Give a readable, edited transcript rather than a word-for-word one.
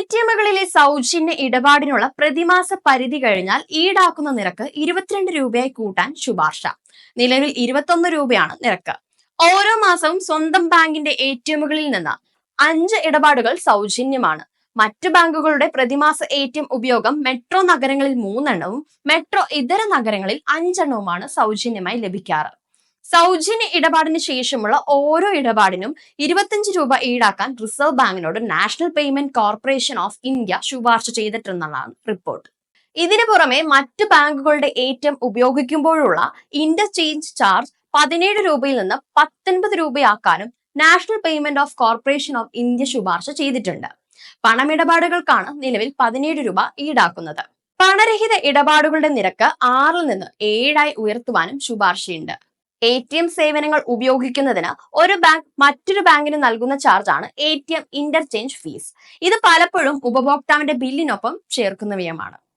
എടിഎമ്മുകളിലെ സൗജന്യ ഇടപാടിനുള്ള പ്രതിമാസ പരിധി കഴിഞ്ഞാൽ ഈടാക്കുന്ന നിരക്ക് 22 രൂപയായി കൂട്ടാൻ ശുപാർശ. നിലവിൽ 21 രൂപയാണ് നിരക്ക്. ഓരോ മാസവും സ്വന്തം ബാങ്കിന്റെ എടിഎമ്മുകളിൽ നിന്ന് 5 ഇടപാടുകൾ സൗജന്യമാണ്. മറ്റു ബാങ്കുകളുടെ പ്രതിമാസ എടിഎം ഉപയോഗം മെട്രോ നഗരങ്ങളിൽ 3 എണ്ണവും മെട്രോ ഇതര നഗരങ്ങളിൽ 5 എണ്ണവുമാണ് സൗജന്യമായി ലഭിക്കാറ്. സൗജന്യ ഇടപാടിന് ശേഷമുള്ള ഓരോ ഇടപാടിനും 25 രൂപ ഈടാക്കാൻ റിസർവ് ബാങ്കിനോട് national payment corporation of India ശുപാർശ ചെയ്തിട്ടുണ്ടെന്നാണ് റിപ്പോർട്ട്. ഇതിനു പുറമെ മറ്റ് ബാങ്കുകളുടെ എടിഎം ഉപയോഗിക്കുമ്പോഴുള്ള ഇന്റർചേഞ്ച് ചാർജ് 17 രൂപയിൽ നിന്ന് 19 രൂപയാക്കാനും national payment of corporation of India ശുപാർശ ചെയ്തിട്ടുണ്ട്. പണമിടപാടുകൾക്കാണ് നിലവിൽ 17 രൂപ ഈടാക്കുന്നത്. പണരഹിത ഇടപാടുകളുടെ നിരക്ക് 6 നിന്ന് 7 ഉയർത്തുവാനും ശുപാർശയുണ്ട്. എടിഎം സേവനങ്ങൾ ഉപയോഗിക്കുന്നതിന് ഒരു ബാങ്ക് മറ്റൊരു ബാങ്കിന് നൽകുന്ന ചാർജാണ് എടിഎം ഇന്റർചേഞ്ച് ഫീസ്. ഇത് പലപ്പോഴും ഉപഭോക്താവിന്റെ ബില്ലിനൊപ്പം ചേർക്കുന്നവയുമാണ്.